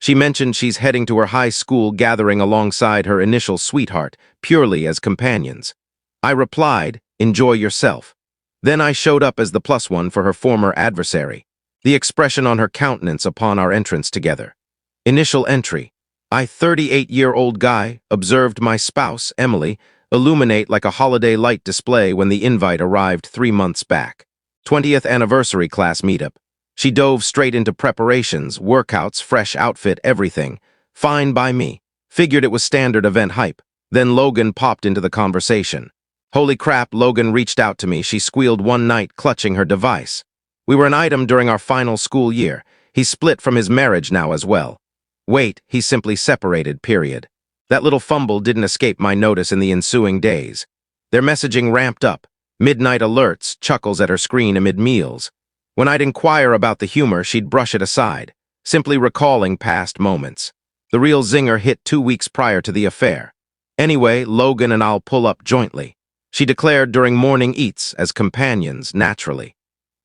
She mentioned she's heading to her high school gathering alongside her initial sweetheart, purely as companions. I replied, "Enjoy yourself." Then I showed up as the plus one for her former adversary. The expression on her countenance upon our entrance together. Initial entry. I, 38-year-old guy, observed my spouse, Emily, illuminate like a holiday light display when the invite arrived 3 months back. 20th anniversary class meetup. She dove straight into preparations, workouts, fresh outfit, everything. Fine by me. Figured it was standard event hype. Then Logan popped into the conversation. Holy crap, Logan reached out to me. She squealed one night, clutching her device. We were an item during our final school year. He's split from his marriage now as well. Wait, he's simply separated, period. That little fumble didn't escape my notice in the ensuing days. Their messaging ramped up. Midnight alerts, chuckles at her screen amid meals. When I'd inquire about the humor, she'd brush it aside, simply recalling past moments. The real zinger hit 2 weeks prior to the affair. Anyway, Logan and I'll pull up jointly. She declared during morning eats as companions, naturally.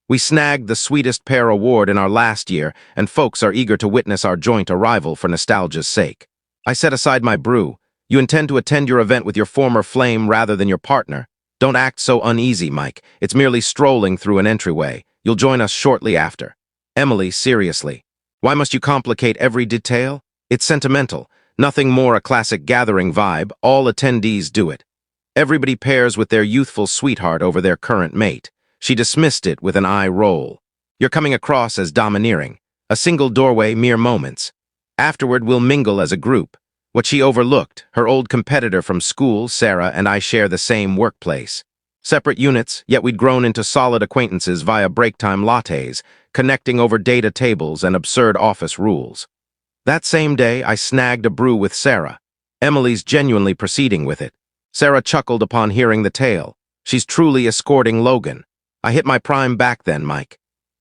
We snagged the Sweetest Pair award in our last year, and folks are eager to witness our joint arrival for nostalgia's sake. I set aside my brew. You intend to attend your event with your former flame rather than your partner? Don't act so uneasy, Mike. It's merely strolling through an entryway. You'll join us shortly after. Emily, seriously. Why must you complicate every detail? It's sentimental. Nothing more a classic gathering vibe. All attendees do it. Everybody pairs with their youthful sweetheart over their current mate. She dismissed it with an eye roll. You're coming across as domineering. A single doorway, mere moments. Afterward, we'll mingle as a group. What she overlooked, her old competitor from school, Sarah, and I share the same workplace. Separate units, yet we'd grown into solid acquaintances via break-time lattes, connecting over data tables and absurd office rules. That same day, I snagged a brew with Sarah. Emily's genuinely proceeding with it. Sarah chuckled upon hearing the tale. She's truly escorting Logan. I hit my prime back then, Mike.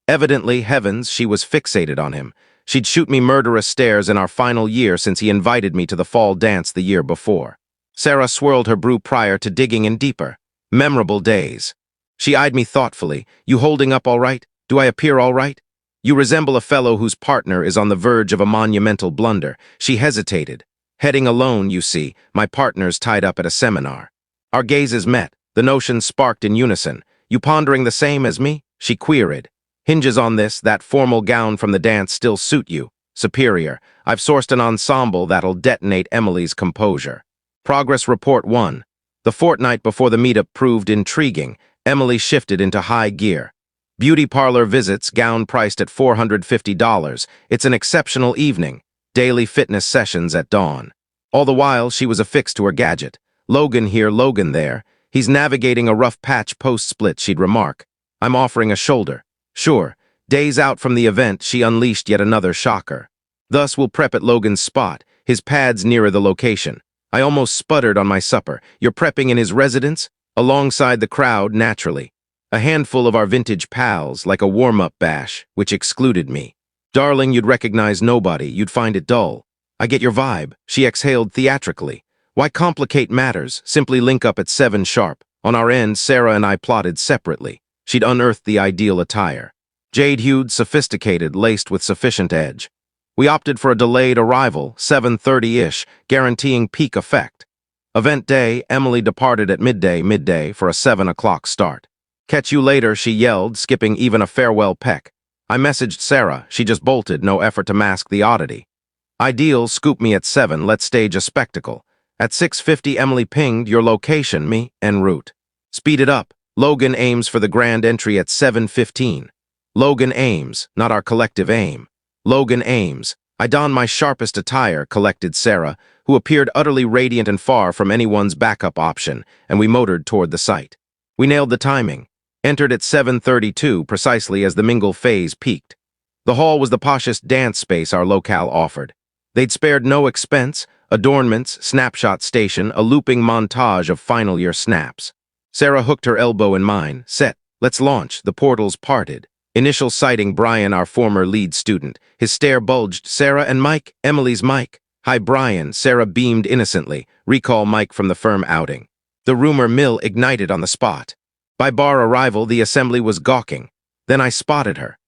Evidently, heavens, she was fixated on him. She'd shoot me murderous stares in our final year since he invited me to the fall dance the year before. Sarah swirled her brew prior to digging in deeper. Memorable days. She eyed me thoughtfully. You holding up all right? Do I appear all right? You resemble a fellow whose partner is on the verge of a monumental blunder. She hesitated. Heading alone, you see, my partner's tied up at a seminar. Our gazes met. The notions sparked in unison. You pondering the same as me? She queried. Hinges on this, that formal gown from the dance still suit you. Superior. I've sourced an ensemble that'll detonate Emily's composure. Progress Report 1. The fortnight before the meetup proved intriguing. Emily shifted into high gear. Beauty parlor visits, gown priced at $450. It's an exceptional evening. Daily fitness sessions at dawn. All the while, she was affixed to her gadget. Logan here, Logan there. He's navigating a rough patch post-split, she'd remark. I'm offering a shoulder. Sure. Days out from the event, she unleashed yet another shocker. Thus, we'll prep at Logan's spot, his pads nearer the location. I almost sputtered on my supper. You're prepping in his residence? Alongside the crowd, naturally. A handful of our vintage pals, like a warm-up bash, which excluded me. Darling, you'd recognize nobody. You'd find it dull. I get your vibe. She exhaled theatrically. Why complicate matters? Simply link up at 7 sharp. On our end, Sarah and I plotted separately. She'd unearthed the ideal attire. Jade-hued, sophisticated, laced with sufficient edge. We opted for a delayed arrival, 7:30-ish, guaranteeing peak effect. Event day, Emily departed at midday for a 7 o'clock start. Catch you later, she yelled, skipping even a farewell peck. I messaged Sarah. She just bolted, no effort to mask the oddity. Ideal, scoop me at 7, let's stage a spectacle. At 6:50, Emily pinged, your location, me, en route. Speed it up. Logan aims for the grand entry at 7:15. Logan aims, not our collective aim. Logan aims. I don my sharpest attire, collected Sarah, who appeared utterly radiant and far from anyone's backup option, and we motored toward the site. We nailed the timing. Entered at 7:32, precisely as the mingle phase peaked. The hall was the poshest dance space our locale offered. They'd spared no expense, adornments, snapshot station, a looping montage of final year snaps. Sarah hooked her elbow in mine. Set. Let's launch. The portals parted. Initial sighting Brian, our former lead student. His stare bulged. Sarah and Mike. Emily's Mike. Hi, Brian. Sarah beamed innocently. Recall Mike from the firm outing. The rumor mill ignited on the spot. By bar arrival, the assembly was gawking. Then I spotted her.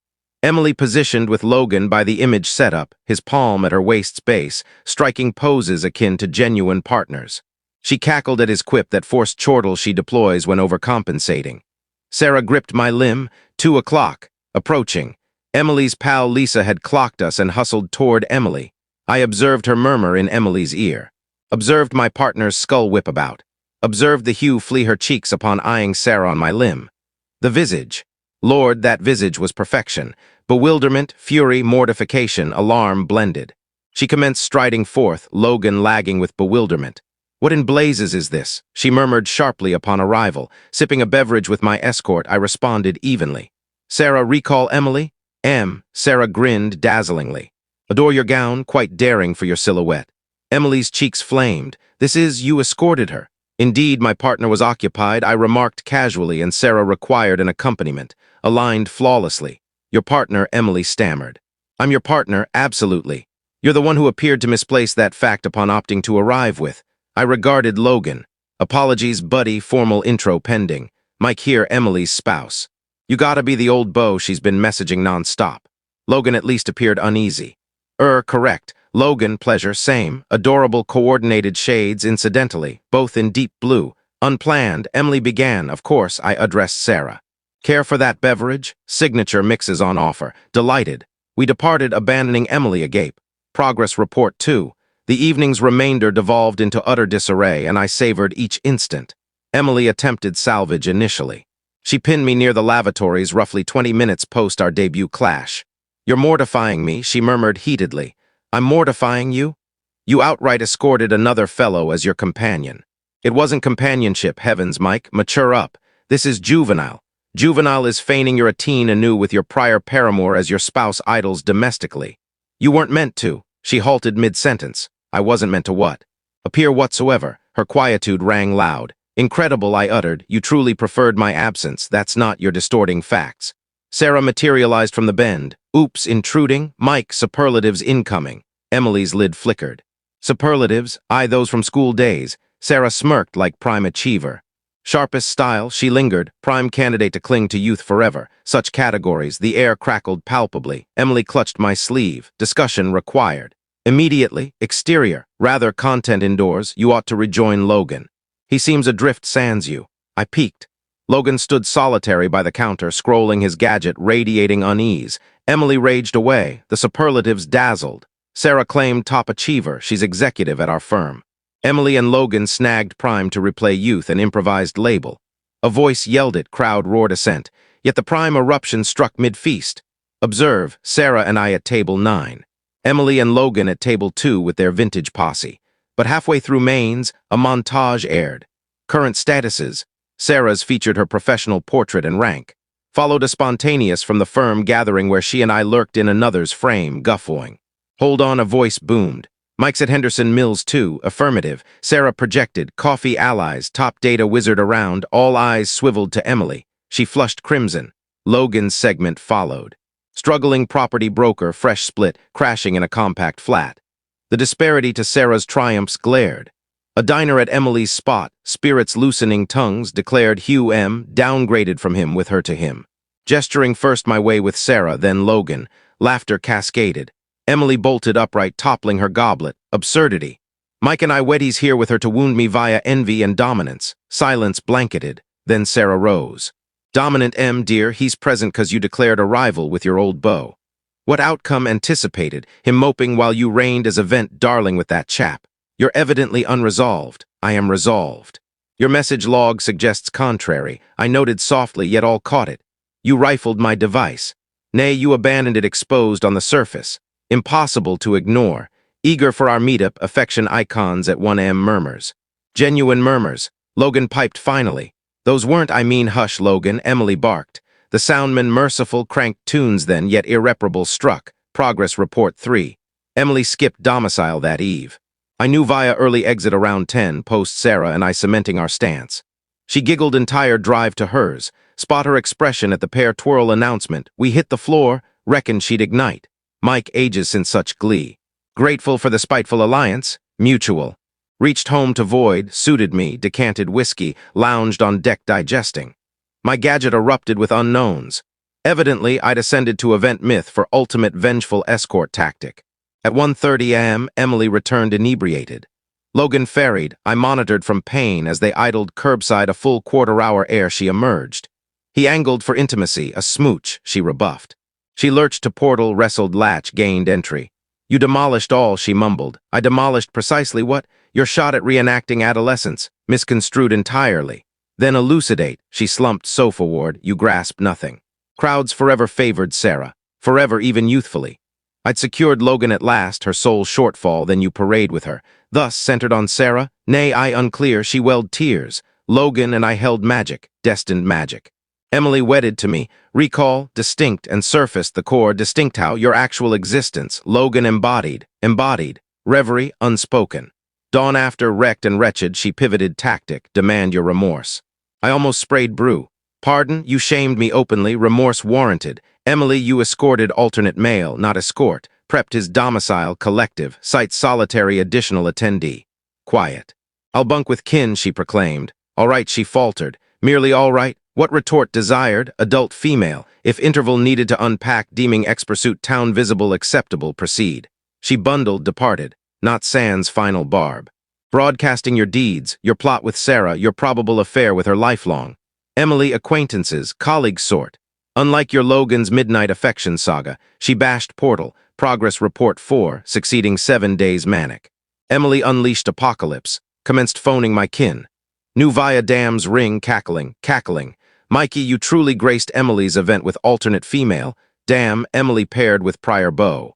Emily positioned with Logan by the image setup, his palm at her waist's base, striking poses akin to genuine partners. She cackled at his quip that forced chortle she deploys when overcompensating. Sarah gripped my limb. 2 o'clock. Approaching. Emily's pal Lisa had clocked us and hustled toward Emily. I observed her murmur in Emily's ear. Observed my partner's skull whip about. Observed the hue flee her cheeks upon eyeing Sarah on my limb. The visage. Lord, that visage was perfection. Bewilderment, fury, mortification, alarm blended. She commenced striding forth, Logan lagging with bewilderment. "What in blazes is this?" she murmured sharply upon arrival. Sipping a beverage with my escort, I responded evenly. "Sarah, recall Emily?" Sarah grinned dazzlingly. "Adore your gown, quite daring for your silhouette." Emily's cheeks flamed. "This is, you escorted her." Indeed, my partner was occupied, I remarked casually, and Sarah required an accompaniment, aligned flawlessly. "Your partner," Emily stammered. "I'm your partner, absolutely. You're the one who appeared to misplace that fact upon opting to arrive with." I regarded Logan. "Apologies, buddy, formal intro pending." Mike here, Emily's spouse. "You gotta be the old beau she's been messaging non-stop." Logan at least appeared uneasy. Correct. Logan, pleasure, same. Adorable coordinated shades, incidentally, both in deep blue. Unplanned, Emily began. Of course, I addressed Sarah. "Care for that beverage? Signature mixes on offer." Delighted. We departed, abandoning Emily agape. Progress report 2. The evening's remainder devolved into utter disarray, and I savored each instant. Emily attempted salvage initially. She pinned me near the lavatories roughly 20 minutes post our debut clash. "You're mortifying me," she murmured heatedly. "I'm mortifying you?" "You outright escorted another fellow as your companion." "It wasn't companionship, heavens, Mike. Mature up. This is juvenile. Juvenile is feigning you're a teen anew with your prior paramour as your spouse idles domestically." "You weren't meant to." She halted mid-sentence. "I wasn't meant to what?" "Appear whatsoever." Her quietude rang loud. "Incredible," I uttered. "You truly preferred my absence. That's not your distorting facts." Sarah materialized from the bend. "Oops, intruding." "Mike, superlatives incoming." Emily's lid flickered. "Superlatives? Aye, those from school days." Sarah smirked like prime achiever. "Sharpest style," she lingered, "prime candidate to cling to youth forever." Such categories. The air crackled palpably. Emily clutched my sleeve. Discussion required. Immediately. Exterior. Rather content indoors. You ought to rejoin Logan. He seems adrift sans you. I peeked. Logan stood solitary by the counter, scrolling his gadget, radiating unease. Emily raged away. The superlatives dazzled. Sarah claimed top achiever. She's executive at our firm. Emily and Logan snagged Prime to replay youth, an improvised label. A voice yelled it, crowd roared assent. Yet the Prime eruption struck mid-feast. Observe, Sarah and I at table 9. Emily and Logan at table 2 with their vintage posse. But halfway through mains, a montage aired. Current statuses. Sarah's featured her professional portrait and rank. Followed a spontaneous from the firm gathering where she and I lurked in another's frame, guffawing. "Hold on," a voice boomed. "Mike's at Henderson Mills too." Affirmative. Sarah projected. "Coffee allies." Top data wizard around. All eyes swiveled to Emily. She flushed crimson. Logan's segment followed. Struggling property broker, fresh split, crashing in a compact flat. The disparity to Sarah's triumphs glared. A diner at Emily's spot, spirits loosening tongues, declared Hugh M., downgraded from him with her to him. Gesturing first my way with Sarah, then Logan. Laughter cascaded. Emily bolted upright, toppling her goblet. Absurdity. "Mike and I weddies here with her to wound me via envy and dominance." Silence blanketed. Then Sarah rose. "Dominant M, dear, he's present 'cause you declared a rival with your old beau." "What outcome anticipated? Him moping while you reigned as event darling with that chap. You're evidently unresolved." "I am resolved." "Your message log suggests contrary." I noted softly, yet all caught it. "You rifled my device." "Nay, you abandoned it exposed on the surface. Impossible to ignore." "Eager for our meetup," affection icons at 1M murmurs. Genuine murmurs. Logan piped finally. "Those weren't, I mean, hush, Logan," Emily barked. The soundman, merciful, cranked tunes then, yet irreparable, struck. Progress report 3. Emily skipped domicile that eve. I knew via early exit around 10, post Sarah and I cementing our stance. She giggled entire drive to hers. Spot her expression at the pair twirl announcement. "We hit the floor," reckoned she'd ignite. Mike, ages since such glee. "Grateful for the spiteful alliance?" Mutual. Reached home to void, suited me, decanted whiskey, lounged on deck digesting. My gadget erupted with unknowns. Evidently, I descended to event myth for ultimate vengeful escort tactic. At 1:30 a.m., Emily returned inebriated. Logan ferried. I monitored from pain as they idled curbside a full quarter-hour ere she emerged. He angled for intimacy, a smooch, she rebuffed. She lurched to portal, wrestled latch, gained entry. You demolished all, she mumbled. I demolished precisely what? Your shot at reenacting adolescence, misconstrued entirely. Then elucidate, she slumped sofa-ward, you grasped nothing. Crowds forever favored Sarah, forever even youthfully. I'd secured Logan at last, her sole shortfall, then you parade with her. Thus, centered on Sarah, nay, I unclear, she welled tears. Logan and I held magic, destined magic. Emily wedded to me, recall, distinct, and surfaced the core, distinct how, your actual existence, Logan embodied, reverie, unspoken. Dawn after, wrecked and wretched, she pivoted tactic, demand your remorse. I almost sprayed brew. Pardon, you shamed me openly, remorse warranted. Emily, you escorted alternate male, not escort, prepped his domicile, collective, cite solitary additional attendee. Quiet. I'll bunk with kin, she proclaimed. All right, she faltered. Merely all right? What retort desired? Adult female. If interval needed to unpack, deeming ex-pursuit town visible acceptable, proceed. She bundled, departed. Not sans final barb. Broadcasting your deeds, your plot with Sarah, your probable affair with her lifelong. Emily, acquaintances, colleagues sort. Unlike your Logan's midnight affection saga, she bashed portal, progress report 4, succeeding 7 days manic. Emily unleashed apocalypse, commenced phoning my kin. Knew via dams ring, cackling. Mikey, you truly graced Emily's event with alternate female. Damn, Emily paired with prior beau.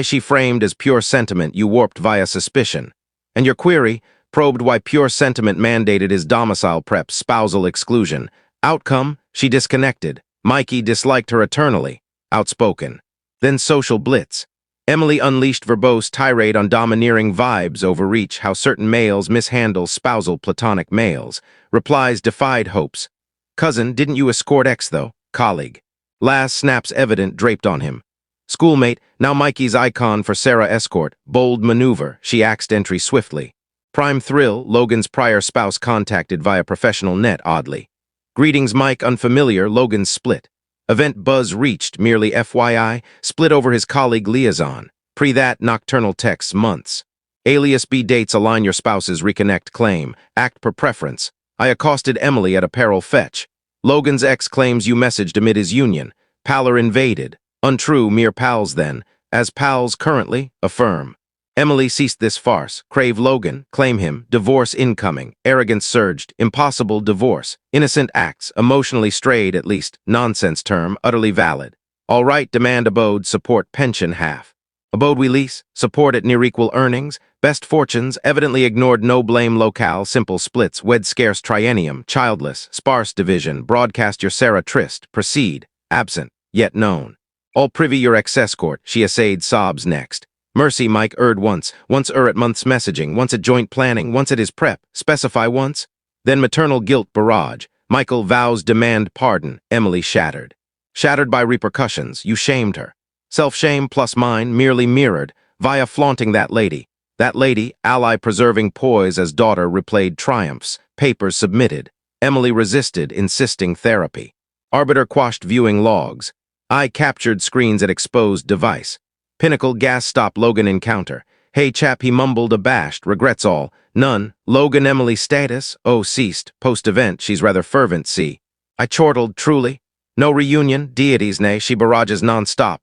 She framed as pure sentiment, you warped via suspicion. And your query, probed why pure sentiment mandated his domicile prep, spousal exclusion. Outcome, she disconnected. Mikey disliked her eternally. Outspoken. Then social blitz. Emily unleashed verbose tirade on domineering vibes, overreach, how certain males mishandle spousal platonic males. Replies defied hopes. Cousin, didn't you escort ex though? Colleague. Last snaps evident draped on him. Schoolmate, now Mikey's icon for Sarah escort. Bold maneuver, she axed entry swiftly. Prime thrill, Logan's prior spouse contacted via professional net, oddly. Greetings, Mike, unfamiliar, Logan split. Event buzz reached, merely FYI, split over his colleague liaison. Pre-that, nocturnal texts, months. Alias B dates align your spouse's reconnect claim. Act per preference. I accosted Emily at apparel fetch. Logan's ex claims you messaged amid his union. Pallor invaded. Untrue, mere pals then. As pals currently, affirm. Emily ceased this farce. Crave Logan, claim him, divorce incoming. Arrogance surged, impossible divorce. Innocent acts, emotionally strayed at least. Nonsense term, utterly valid. All right, demand abode, support pension half. Abode we lease, support at near equal earnings. Best fortunes, evidently ignored no blame locale, simple splits, wed scarce triennium, childless, sparse division, broadcast your Sarah tryst, proceed, absent, yet known. All privy your ex-escort, she essayed sobs next. Mercy, Mike erred once at month's messaging, once at joint planning, once at his prep, specify once. Then maternal guilt barrage, Michael vows demand pardon, Emily shattered. Shattered by repercussions, you shamed her. Self-shame plus mine, merely mirrored, via flaunting that lady. That lady, ally-preserving poise as daughter replayed triumphs, papers submitted. Emily resisted, insisting therapy. Arbiter quashed viewing logs. I captured screens at exposed device. Pinnacle gas stop Logan encounter. Hey chap, he mumbled abashed, regrets all. None. Logan Emily status? Oh, ceased. Post-event, she's rather fervent, see. I chortled, truly. No reunion, deities nay, she barrages non-stop.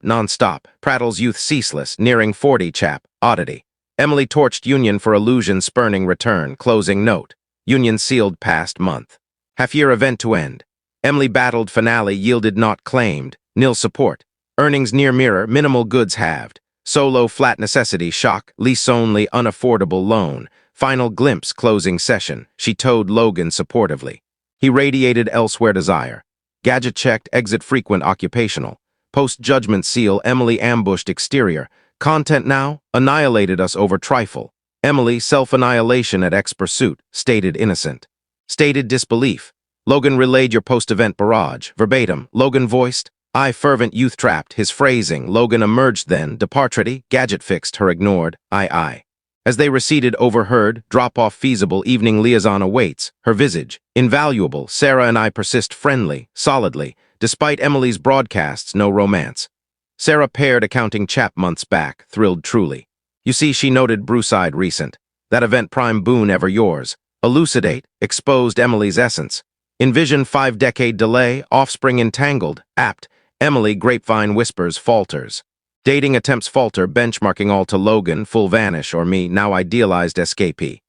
Prattles youth ceaseless, nearing 40 chap, oddity. Emily torched union for illusion spurning return, closing note. Union sealed past month. Half-year event to end. Emily battled finale, yielded not claimed. Nil support. Earnings near mirror, minimal goods halved. Solo flat necessity, shock, lease only, unaffordable loan. Final glimpse, closing session. She towed Logan supportively. He radiated elsewhere desire. Gadget checked, exit frequent, occupational. Post-judgment seal, Emily ambushed exterior. Content now, annihilated us over trifle. Emily, self-annihilation at ex-pursuit, stated innocent. Stated disbelief. Logan relayed your post-event barrage. Verbatim, Logan voiced, I fervent youth trapped, his phrasing. Logan emerged then, departrity, gadget fixed, her ignored, I. As they receded, overheard, drop-off feasible, evening liaison awaits, her visage, invaluable, Sarah and I persist friendly, solidly, Despite Emily's broadcasts, no romance. Sarah paired accounting chap months back, thrilled truly. You see, she noted Bruce-eyed recent. That event prime boon ever yours. Elucidate, exposed Emily's essence. Envision 5-decade delay, offspring entangled, apt. Emily, grapevine whispers, falters. Dating attempts falter, benchmarking all to Logan, full vanish, or me, now idealized escapee.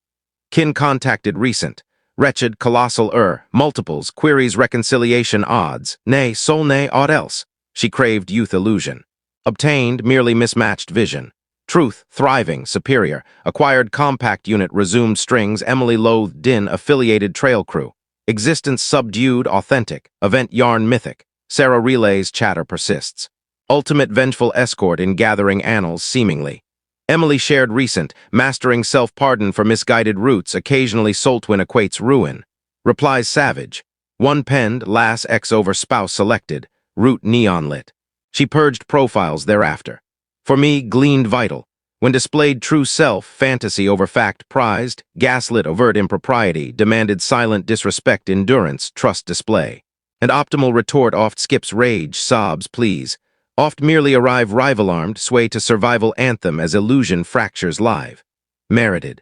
Kin contacted recent. Wretched, colossal multiples, queries reconciliation odds, nay, soul nay, aught else. She craved youth illusion. Obtained, merely mismatched vision. Truth, thriving, superior. Acquired compact unit, resumed strings, Emily loathed din, affiliated trail crew. Existence subdued, authentic. Event yarn mythic. Sarah relays, chatter persists. Ultimate vengeful escort in gathering annals, seemingly. Emily shared recent, mastering self-pardon for misguided roots, occasionally Soltwin equates ruin. Replies savage. One penned, lass ex over spouse selected, root neon lit. She purged profiles thereafter. For me, gleaned vital. When displayed true self, fantasy over fact prized, gaslit overt impropriety, demanded silent disrespect, endurance, trust display. And optimal retort oft skips rage, sobs, pleas. Oft merely arrive rival-armed, sway to survival anthem as illusion fractures live. Merited.